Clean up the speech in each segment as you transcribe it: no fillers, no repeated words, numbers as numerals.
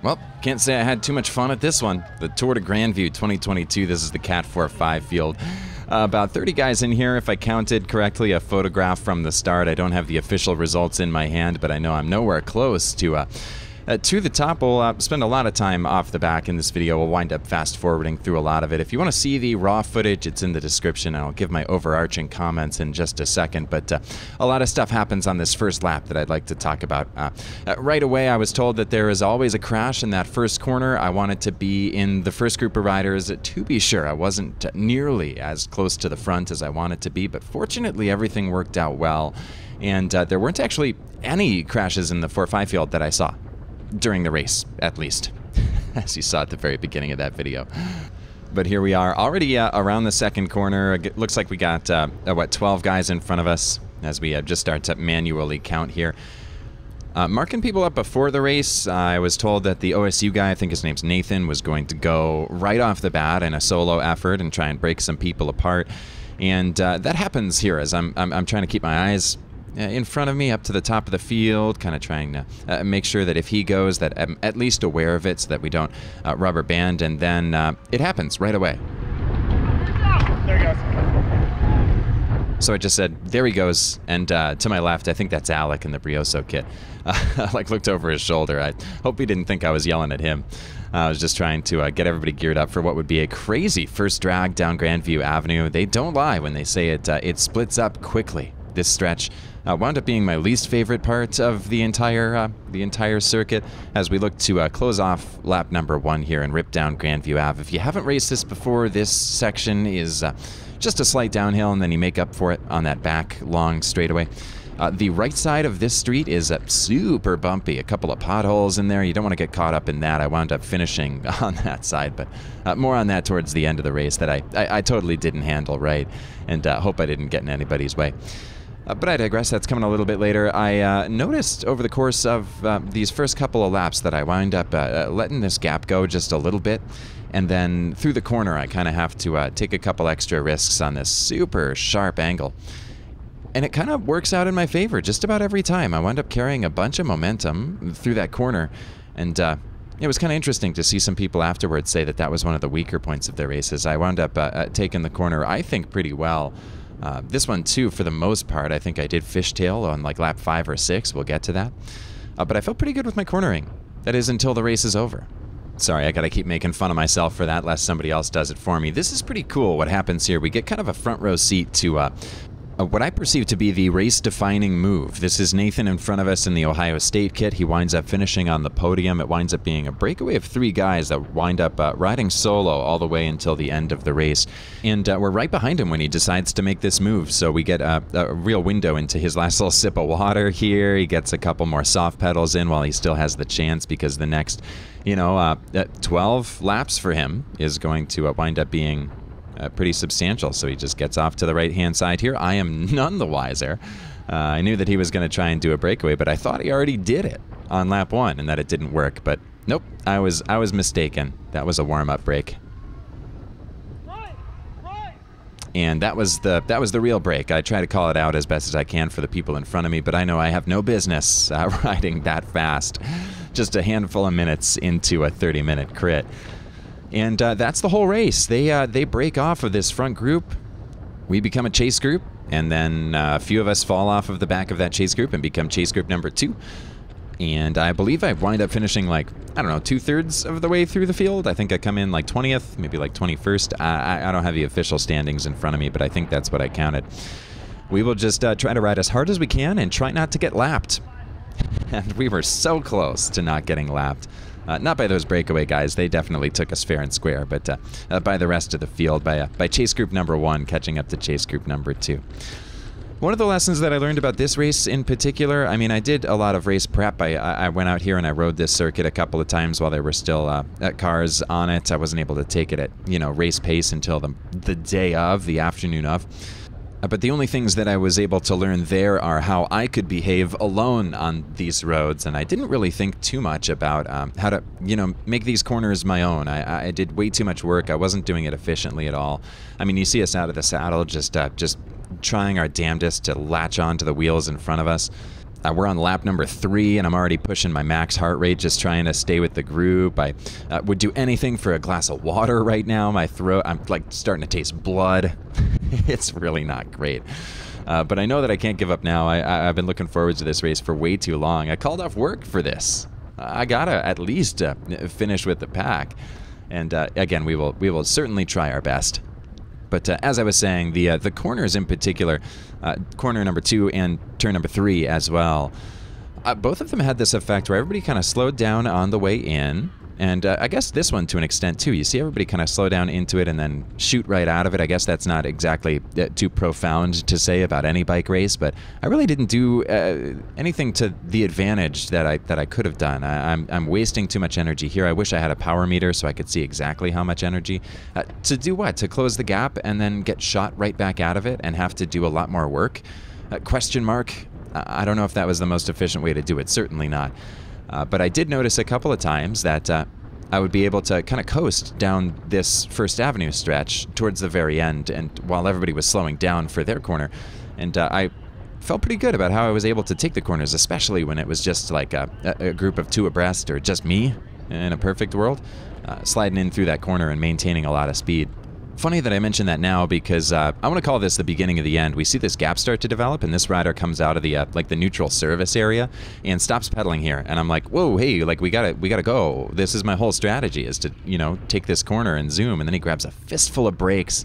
Well, can't say I had too much fun at this one. The Tour de Grandview 2022, this is the Cat 4-5 field. About 30 guys in here, if I counted correctly, a photograph from the start. I don't have the official results in my hand, but I know I'm nowhere close to the top. We'll spend a lot of time off the back in this video. We'll wind up fast-forwarding through a lot of it. If you want to see the raw footage, it's in the description. I'll give my overarching comments in just a second, but a lot of stuff happens on this first lap that I'd like to talk about. Right away, I was told that there is always a crash in that first corner. I wanted to be in the first group of riders. To be sure, I wasn't nearly as close to the front as I wanted to be, but fortunately, everything worked out well, and there weren't actually any crashes in the 4-5 field that I saw. During the race, at least, as you saw at the very beginning of that video. But here we are, already around the second corner. It looks like we got, 12 guys in front of us as we just start to manually count here. Marking people up before the race, I was told that the OSU guy, I think his name's Nathan, was going to go right off the bat in a solo effort and try and break some people apart. And that happens here as I'm trying to keep my eyes in front of me up to the top of the field, kind of trying to make sure that if he goes that I'm at least aware of it so that we don't rubber band, and then it happens right away. There he goes. So I just said, there he goes, and to my left, I think that's Alec in the Brioso kit. Like looked over his shoulder. I hope he didn't think I was yelling at him. I was just trying to get everybody geared up for what would be a crazy first drag down Grandview Avenue. They don't lie when they say it splits up quickly. This stretch wound up being my least favorite part of the entire circuit as we look to close off lap number 1 here and rip down Grandview Ave. If you haven't raced this before, this section is just a slight downhill, and then you make up for it on that back long straightaway. The right side of this street is super bumpy, a couple of potholes in there. You don't want to get caught up in that. I wound up finishing on that side, but more on that towards the end of the race that I totally didn't handle right, and hope I didn't get in anybody's way. But I digress, that's coming a little bit later. I noticed over the course of these first couple of laps that I wind up letting this gap go just a little bit, and then through the corner I kind of have to take a couple extra risks on this super sharp angle. And it kind of works out in my favor just about every time. I wind up carrying a bunch of momentum through that corner, and it was kind of interesting to see some people afterwards say that that was one of the weaker points of their races. I wound up taking the corner, I think, pretty well. This one, too, for the most part, I think I did fishtail on like lap 5 or 6. We'll get to that. But I felt pretty good with my cornering. That is, until the race is over. Sorry, I gotta keep making fun of myself for that, lest somebody else does it for me. This is pretty cool what happens here. We get kind of a front row seat to what I perceive to be the race-defining move. This is Nathan in front of us in the Ohio State kit. He winds up finishing on the podium. It winds up being a breakaway of 3 guys that wind up riding solo all the way until the end of the race. And we're right behind him when he decides to make this move. So we get a real window into his last little sip of water here. He gets a couple more soft pedals in while he still has the chance, because the next, 12 laps for him is going to wind up being pretty substantial. So he just gets off to the right-hand side here. I am none the wiser. I knew that he was going to try and do a breakaway, but I thought he already did it on lap 1 and that it didn't work. But nope, I was mistaken. That was a warm-up break. And that was the real break. I try to call it out as best as I can for the people in front of me, but I know I have no business riding that fast. Just a handful of minutes into a 30-minute crit. And that's the whole race. They break off of this front group. We become a chase group, and then a few of us fall off of the back of that chase group and become chase group number 2. And I believe I wind up finishing like, I don't know, 2/3 of the way through the field. I think I come in like 20th, maybe like 21st. I don't have the official standings in front of me, but I think that's what I counted. We will just try to ride as hard as we can and try not to get lapped. And we were so close to not getting lapped. Not by those breakaway guys, they definitely took us fair and square, but by the rest of the field, by chase group number 1 catching up to chase group number 2. One of the lessons that I learned about this race in particular, I mean, I did a lot of race prep. I went out here and I rode this circuit a couple of times while there were still cars on it. I wasn't able to take it at, race pace until the day of, the afternoon of. But the only things that I was able to learn there are how I could behave alone on these roads, and I didn't really think too much about how to, make these corners my own. I did way too much work. I wasn't doing it efficiently at all. I mean, you see us out of the saddle just trying our damnedest to latch onto the wheels in front of us. We're on lap number 3, and I'm already pushing my max heart rate, just trying to stay with the group. I would do anything for a glass of water right now. My throat, I'm like starting to taste blood. It's really not great. But I know that I can't give up now. I've been looking forward to this race for way too long. I called off work for this. I gotta at least finish with the pack. And again, we will certainly try our best. But as I was saying, the corners in particular, corner number 2 and turn number 3 as well, both of them had this effect where everybody kind of slowed down on the way in. And I guess this one to an extent too. You see everybody kind of slow down into it and then shoot right out of it. I guess that's not exactly too profound to say about any bike race, but I really didn't do anything to the advantage that I could have done. I'm wasting too much energy here. I wish I had a power meter so I could see exactly how much energy. To do what? To close the gap and then get shot right back out of it and have to do a lot more work? Question mark. I don't know if that was the most efficient way to do it. Certainly not. But I did notice a couple of times that I would be able to kind of coast down this First Avenue stretch towards the very end, and while everybody was slowing down for their corner. And I felt pretty good about how I was able to take the corners, especially when it was just like a group of 2 abreast, or just me in a perfect world, sliding in through that corner and maintaining a lot of speed. Funny that I mention that now, because I want to call this the beginning of the end. We see this gap start to develop, and this rider comes out of the like the neutral service area and stops pedaling here. And I'm like, whoa, hey, like we gotta go. This is my whole strategy, is to, you know, take this corner and zoom. And then he grabs a fistful of brakes.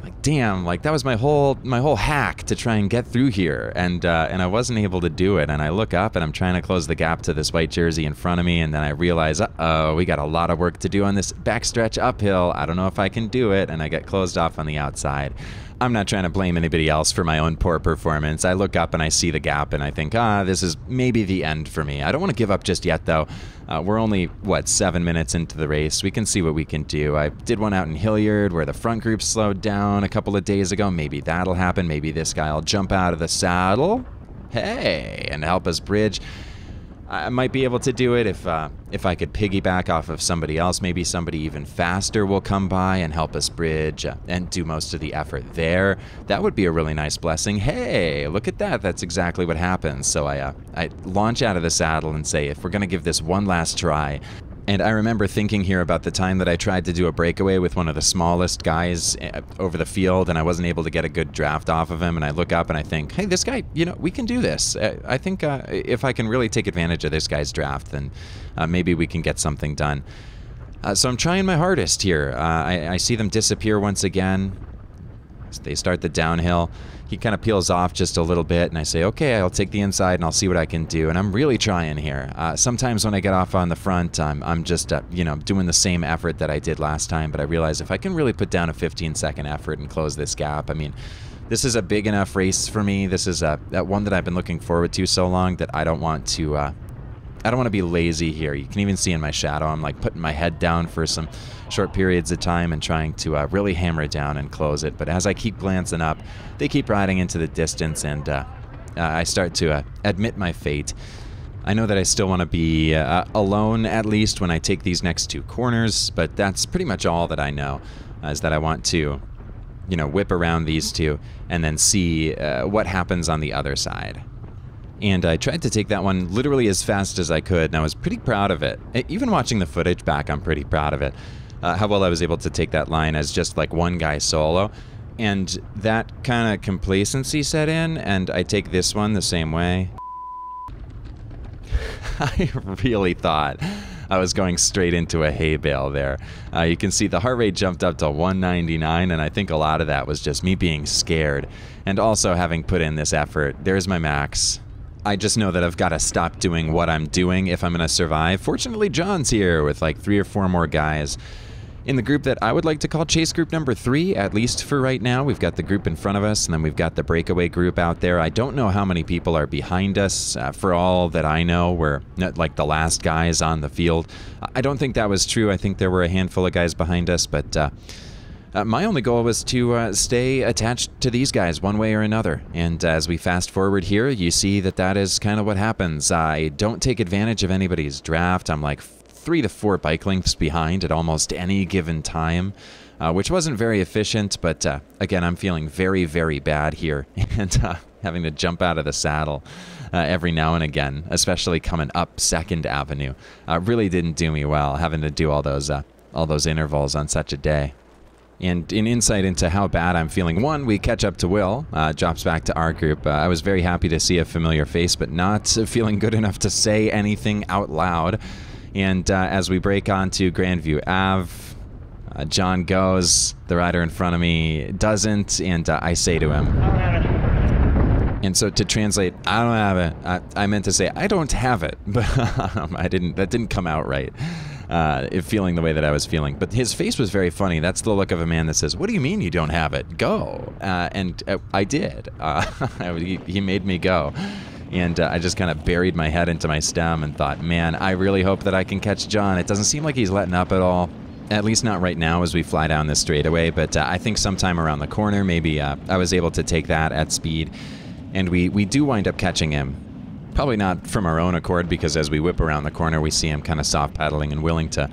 Like, damn, like that was my whole hack to try and get through here, and I wasn't able to do it. And I look up and I'm trying to close the gap to this white jersey in front of me, and then I realize, uh-oh, we got a lot of work to do on this backstretch uphill. I don't know if I can do it, and I get closed off on the outside. I'm not trying to blame anybody else for my own poor performance. I look up and I see the gap and I think, this is maybe the end for me. I don't want to give up just yet, though. We're only, 7 minutes into the race. We can see what we can do. I did one out in Hilliard where the front group slowed down a couple of days ago. Maybe that'll happen. Maybe this guy will jump out of the saddle. Hey, and help us bridge. I might be able to do it if I could piggyback off of somebody else. Maybe somebody even faster will come by and help us bridge and do most of the effort there. That would be a really nice blessing. Hey, look at that. That's exactly what happens. So I launch out of the saddle and say, if we're going to give this one last try. And I remember thinking here about the time that I tried to do a breakaway with one of the smallest guys over the field, and I wasn't able to get a good draft off of him. And I look up and I think, hey, this guy, you know, we can do this. I think if I can really take advantage of this guy's draft, then maybe we can get something done. So I'm trying my hardest here. I see them disappear once again. They start the downhill. He kind of peels off just a little bit, and I say, okay, I'll take the inside and I'll see what I can do. And I'm really trying here. Sometimes when I get off on the front, I'm just, doing the same effort that I did last time. But I realize if I can really put down a 15-second effort and close this gap, I mean, this is a big enough race for me. This is that one that I've been looking forward to so long that I don't want to be lazy here. You can even see in my shadow, I'm like putting my head down for some short periods of time and trying to really hammer it down and close it. But as I keep glancing up, they keep riding into the distance, and I start to admit my fate. I know that I still want to be alone, at least when I take these next 2 corners, but that's pretty much all that I know, is that I want to, whip around these 2 and then see what happens on the other side. And I tried to take that one literally as fast as I could, and I was pretty proud of it. Even watching the footage back, I'm pretty proud of it. How well I was able to take that line as just like one guy solo. And that kind of complacency set in, and I take this one the same way. I really thought I was going straight into a hay bale there. You can see the heart rate jumped up to 199, and I think a lot of that was just me being scared. And also having put in this effort. There's my max. I just know that I've got to stop doing what I'm doing if I'm going to survive. Fortunately, John's here with like 3 or 4 more guys in the group that I would like to call chase group number 3, at least for right now. We've got the group in front of us, and then we've got the breakaway group out there. I don't know how many people are behind us. For all that I know, we're not like the last guys on the field. I don't think that was true. I think there were a handful of guys behind us, but my only goal was to stay attached to these guys one way or another. And as we fast forward here, you see that that is kind of what happens. I don't take advantage of anybody's draft. I'm like 3 to 4 bike lengths behind at almost any given time, which wasn't very efficient. But again, I'm feeling very, very bad here and having to jump out of the saddle every now and again, especially coming up 2nd Avenue. Really didn't do me well having to do all those intervals on such a day. And in insight into how bad I'm feeling, one, we catch up to Will, drops back to our group. I was very happy to see a familiar face, but not feeling good enough to say anything out loud. And as we break onto Grandview Ave, John goes, the rider in front of me doesn't, and I say to him, I don't have it. and so to translate, I don't have it, I meant to say, I don't have it, but that didn't come out right. Feeling the way that I was feeling. But his face was very funny. That's the look of a man that says, what do you mean you don't have it? Go. And I did. He made me go. And I just kind of buried my head into my stem and thought, man, I really hope that I can catch John. It doesn't seem like he's letting up at all. At least not right now as we fly down this straightaway. But I think sometime around the corner, maybe I was able to take that at speed. And we do wind up catching him. Probably not from our own accord, because as we whip around the corner, we see him kind of soft pedaling and willing to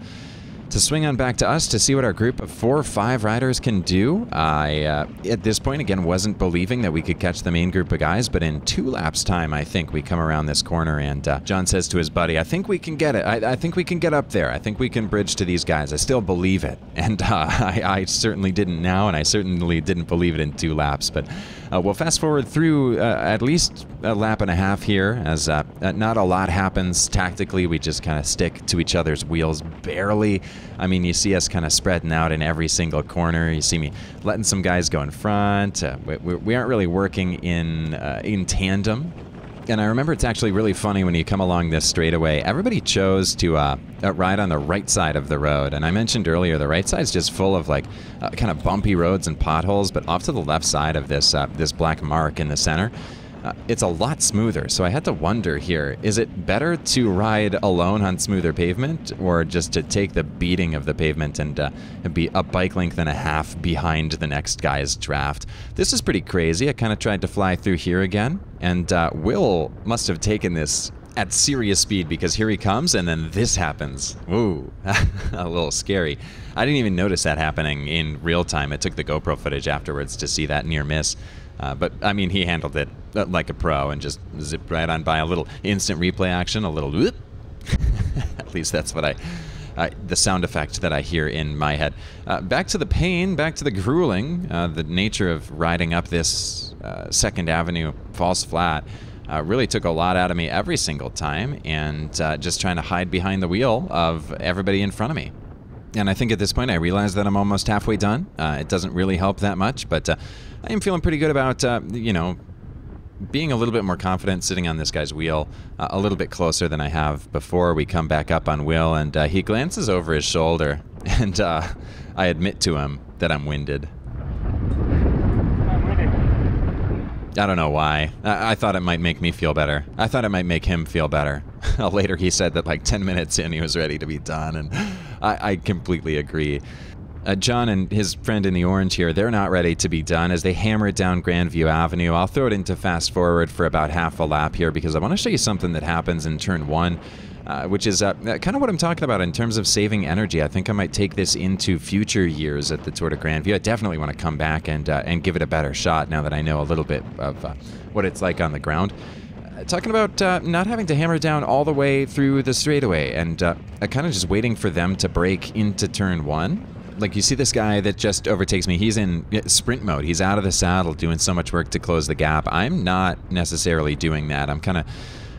swing on back to us to see what our group of 4 or 5 riders can do. I, at this point, again, wasn't believing that we could catch the main group of guys, but in 2 laps time, I think we come around this corner, and John says to his buddy, I think we can get it. I think we can get up there. I think we can bridge to these guys. I still believe it. And I certainly didn't now, and I certainly didn't believe it in 2 laps, but we'll fast forward through at least a lap and a half here, as not a lot happens tactically. We just kind of stick to each other's wheels barely. I mean, you see us kind of spreading out in every single corner. You see me letting some guys go in front. We aren't really working in tandem. And I remember it's actually really funny when you come along this straightaway. Everybody chose to ride on the right side of the road. And I mentioned earlier, the right side's just full of like kind of bumpy roads and potholes. But off to the left side of this this black mark in the center, it's a lot smoother. So I had to wonder here, is it better to ride alone on smoother pavement, or just to take the beating of the pavement and be a bike length and a half behind the next guy's draft? This is pretty crazy. I kind of tried to fly through here again, and Will must have taken this at serious speed, because here he comes, and then this happens. Ooh, a little scary. I didn't even notice that happening in real time. It took the GoPro footage afterwards to see that near miss. But, I mean, he handled it like a pro and just zipped right on by. A little instant replay action, a little whoop. At least that's what the sound effect that I hear in my head. Back to the pain, back to the grueling, the nature of riding up this 2nd Avenue false flat really took a lot out of me every single time, and just trying to hide behind the wheel of everybody in front of me. And I think at this point I realize that I'm almost halfway done. It doesn't really help that much, but I am feeling pretty good about, you know, being a little bit more confident sitting on this guy's wheel, a little bit closer than I have before. We come back up on Will, and he glances over his shoulder, and I admit to him that I'm winded. I'm winded. I don't know why. I thought it might make me feel better. I thought it might make him feel better. Later he said that like 10 minutes in he was ready to be done, and I completely agree. John and his friend in the orange here, they're not ready to be done as they hammer it down Grandview Avenue. I'll throw it into fast forward for about half a lap here, because I want to show you something that happens in turn 1, which is kind of what I'm talking about in terms of saving energy. I think I might take this into future years at the Tour de Grandview. I definitely want to come back and give it a better shot now that I know a little bit of what it's like on the ground. Talking about not having to hammer down all the way through the straightaway, and kind of just waiting for them to break into turn 1. Like, you see this guy that just overtakes me. He's in sprint mode. He's out of the saddle doing so much work to close the gap. I'm not necessarily doing that. I'm kind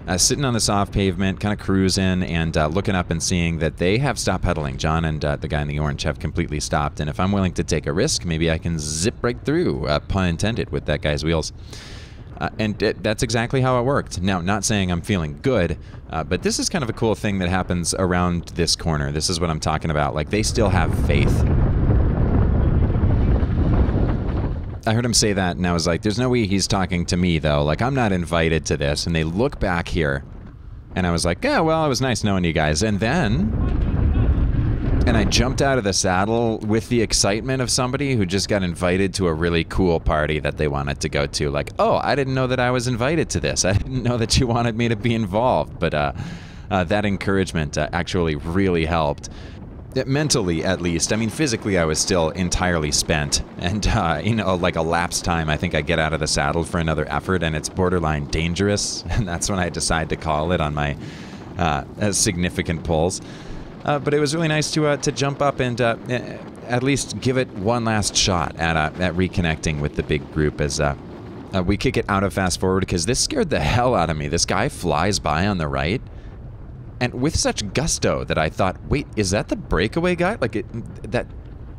of sitting on the soft pavement, kind of cruising, and looking up and seeing that they have stopped pedaling. John and the guy in the orange have completely stopped. And if I'm willing to take a risk, maybe I can zip right through, pun intended, with that guy's wheels. And that's exactly how it worked. Now, not saying I'm feeling good, but this is kind of a cool thing that happens around this corner. This is what I'm talking about. Like, they still have faith. I heard him say that, and I was like, there's no way he's talking to me, though. Like, I'm not invited to this. And they look back here, and I was like, yeah, well, it was nice knowing you guys. And then... and I jumped out of the saddle with the excitement of somebody who just got invited to a really cool party that they wanted to go to. Like, oh, I didn't know that I was invited to this. I didn't know that you wanted me to be involved. But that encouragement actually really helped. mentally at least. I mean, physically I was still entirely spent, and you know, like a lapse time, I think I get out of the saddle for another effort and it's borderline dangerous, and that's when I decide to call it on my significant pulls. But it was really nice to jump up and at least give it one last shot at reconnecting with the big group as we kick it out of fast forward, because this scared the hell out of me. This guy flies by on the right, and with such gusto that I thought, wait, is that the breakaway guy? Like, that,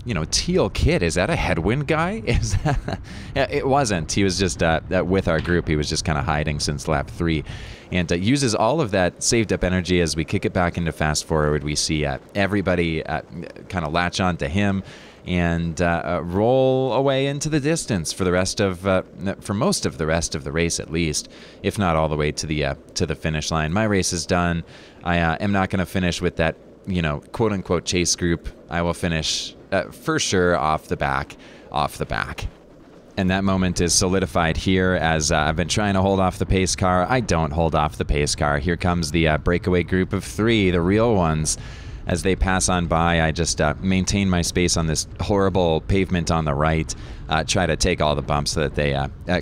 you know, teal kid, is that a headwind guy? Is that... It wasn't. He was just with our group. He was just kind of hiding since lap 3. And uses all of that saved up energy as we kick it back into fast forward. We see everybody kind of latch on to him and roll away into the distance for the rest of, for most of the rest of the race at least, if not all the way to the finish line. My race is done. I am not going to finish with that, you know, quote unquote chase group. I will finish for sure off the back. And that moment is solidified here as I've been trying to hold off the pace car. I don't hold off the pace car. Here comes the breakaway group of 3, the real ones. As they pass on by, I just maintain my space on this horrible pavement on the right, try to take all the bumps so that they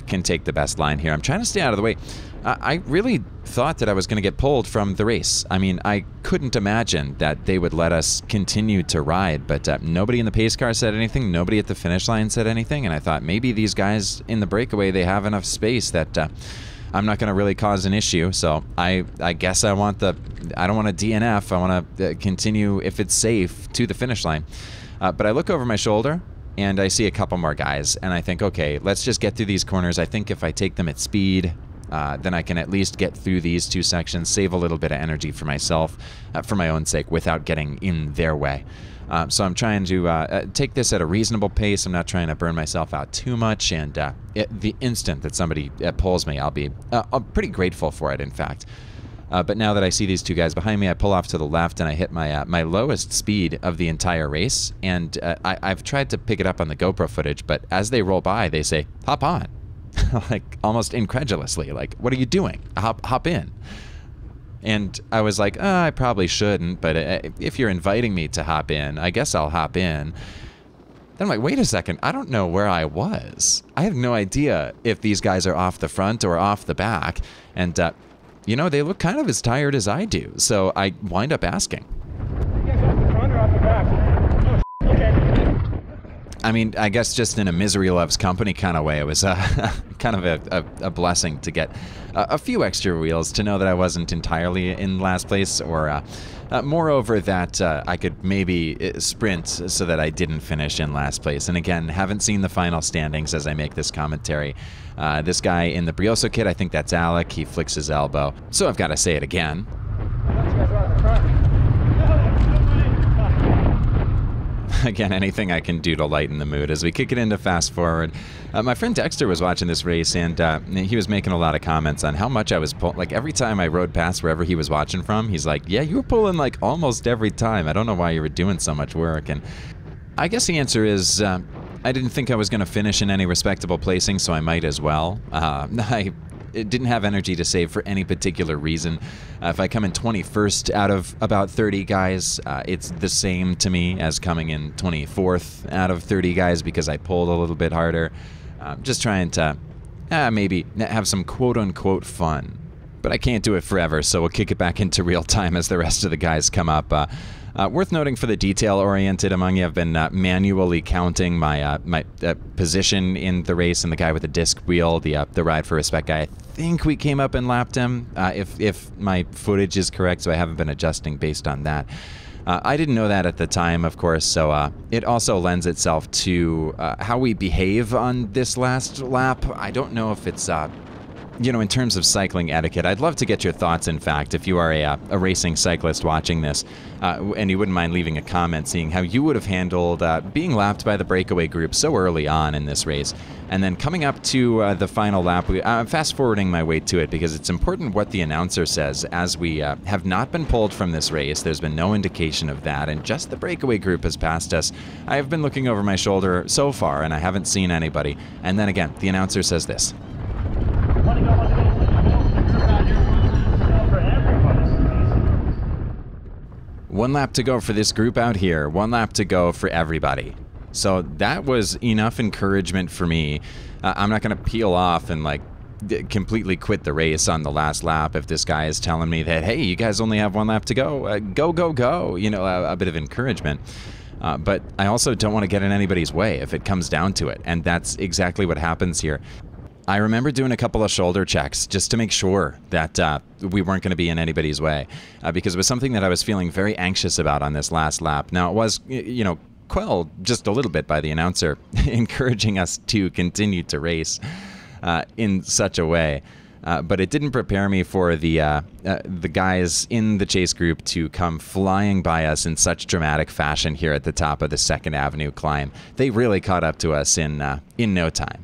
can take the best line here. I'm trying to stay out of the way. I really thought that I was going to get pulled from the race. I mean, I couldn't imagine that they would let us continue to ride, but nobody in the pace car said anything. Nobody at the finish line said anything, and I thought maybe these guys in the breakaway, they have enough space that I'm not going to really cause an issue. So I guess I don't want to DNF. I want to continue, if it's safe, to the finish line. But I look over my shoulder and I see a couple more guys, and I think, okay, let's just get through these corners. I think if I take them at speed, then I can at least get through these 2 sections, save a little bit of energy for myself, for my own sake, without getting in their way. So I'm trying to take this at a reasonable pace. I'm not trying to burn myself out too much, and the instant that somebody pulls me, I'll be pretty grateful for it, in fact. But now that I see these 2 guys behind me, I pull off to the left and I hit my lowest speed of the entire race. And I've tried to pick it up on the GoPro footage, but as they roll by, they say, "Hop on." Like, almost incredulously, like, "What are you doing? Hop in." And I was like, I probably shouldn't, but if you're inviting me to hop in, I guess I'll hop in. Then I'm like, wait a second, I don't know where I was. I have no idea if these guys are off the front or off the back. And, you know, they look kind of as tired as I do. So I wind up asking. You guys off the front or off the back? Oh, okay. I mean, I guess just in a misery loves company kind of way, it was kind of a blessing to get a few extra wheels, to know that I wasn't entirely in last place, or moreover that I could maybe sprint so that I didn't finish in last place. And again, haven't seen the final standings as I make this commentary. This guy in the Brioso kit, I think that's Alec, he flicks his elbow. So I've got to say it again. I thought you guys were off the front. Again, anything I can do to lighten the mood as we kick it into fast forward. My friend Dexter was watching this race, and he was making a lot of comments on how much I was pulling. Like, every time I rode past wherever he was watching from, he's like, "Yeah, you were pulling like almost every time. I don't know why you were doing so much work." And I guess the answer is I didn't think I was going to finish in any respectable placing, so I might as well. I didn't have energy to save for any particular reason. If I come in 21st out of about 30 guys, it's the same to me as coming in 24th out of 30 guys, because I pulled a little bit harder. Just trying to maybe have some quote-unquote fun. But I can't do it forever, so we'll kick it back into real time as the rest of the guys come up. Worth noting for the detail-oriented among you, I've been manually counting my position in the race, and the guy with the disc wheel, the Ride for Respect guy, I think we came up and lapped him, if my footage is correct, so I haven't been adjusting based on that. I didn't know that at the time, of course, so it also lends itself to how we behave on this last lap. I don't know if it's... you know, in terms of cycling etiquette, I'd love to get your thoughts, in fact, if you are a racing cyclist watching this, and you wouldn't mind leaving a comment seeing how you would have handled being lapped by the breakaway group so early on in this race. And then coming up to the final lap, I'm fast-forwarding my way to it because it's important what the announcer says, as we have not been pulled from this race. There's been no indication of that, and just the breakaway group has passed us. I have been looking over my shoulder so far, and I haven't seen anybody. And then again, the announcer says this. 1 lap to go for this group out here. 1 lap to go for everybody. So that was enough encouragement for me. I'm not going to peel off and like completely quit the race on the last lap if this guy is telling me that, hey, you guys only have 1 lap to go. Go, go, go. You know, a bit of encouragement. But I also don't want to get in anybody's way if it comes down to it. And that's exactly what happens here. I remember doing a couple of shoulder checks just to make sure that we weren't going to be in anybody's way, because it was something that I was feeling very anxious about on this last lap. Now, it was, you know, quelled just a little bit by the announcer encouraging us to continue to race in such a way. But it didn't prepare me for the guys in the chase group to come flying by us in such dramatic fashion here at the top of the 2nd Avenue climb. They really caught up to us in no time.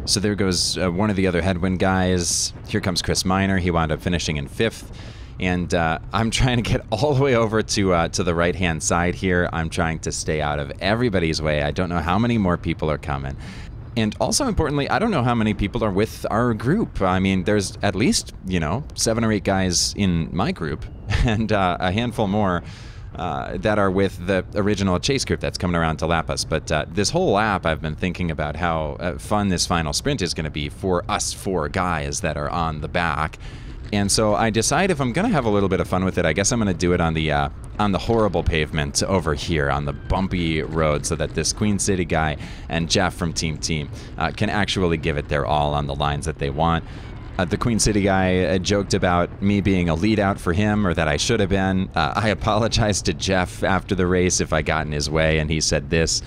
So there goes one of the other headwind guys. Here comes Chris Miner. He wound up finishing in 5th. And I'm trying to get all the way over to the right-hand side here. I'm trying to stay out of everybody's way. I don't know how many more people are coming. And also importantly, I don't know how many people are with our group. I mean, there's at least, you know, 7 or 8 guys in my group and a handful more that are with the original chase group that's coming around to lap us. But this whole lap, I've been thinking about how fun this final sprint is going to be for us 4 guys that are on the back. And so I decide if I'm going to have a little bit of fun with it, I guess I'm going to do it on the horrible pavement over here, on the bumpy road, so that this Queen City guy and Jeff from Team can actually give it their all on the lines that they want. The Queen City guy joked about me being a lead out for him, or that I should have been. I apologized to Jeff after the race if I got in his way, and he said this.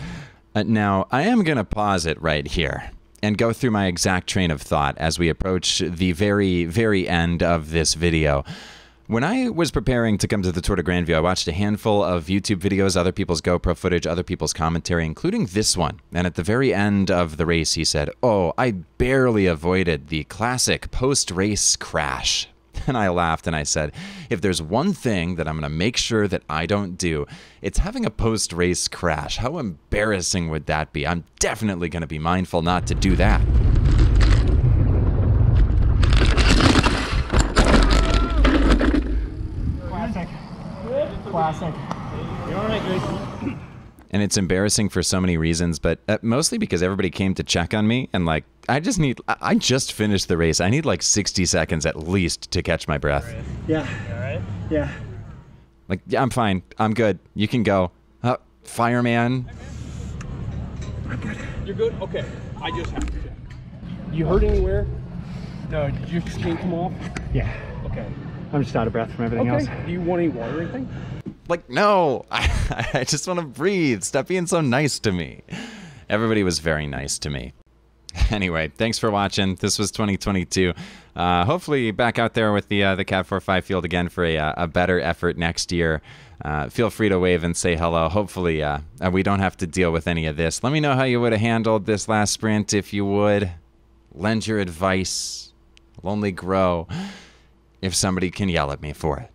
Now, I am going to pause it right here and go through my exact train of thought as we approach the very, very end of this video. When I was preparing to come to the Tour de Grandview, I watched a handful of YouTube videos, other people's GoPro footage, other people's commentary, including this one. And at the very end of the race, he said, "Oh, I barely avoided the classic post-race crash." And I laughed and I said, if there's one thing that I'm going to make sure that I don't do, it's having a post-race crash. How embarrassing would that be? I'm definitely going to be mindful not to do that. Classic. You're all right, Grace. And it's embarrassing for so many reasons, but mostly because everybody came to check on me, and like, I just finished the race. I need like 60 seconds at least to catch my breath. Yeah. You all right? Yeah. Like, yeah, I'm fine. I'm good. You can go. Fireman. I'm good. You're good? Okay. I just have to check. You hurt anywhere? No. Did your skin come off? Yeah. Okay. I'm just out of breath from everything else. Do you want any water or anything? Like, no. I just want to breathe. Stop being so nice to me. Everybody was very nice to me. Anyway, thanks for watching. This was 2022. Hopefully back out there with the Cat 45 field again for a better effort next year. Feel free to wave and say hello. Hopefully we don't have to deal with any of this. Let me know how you would have handled this last sprint if you would. Lend your advice. I'll only grow if somebody can yell at me for it.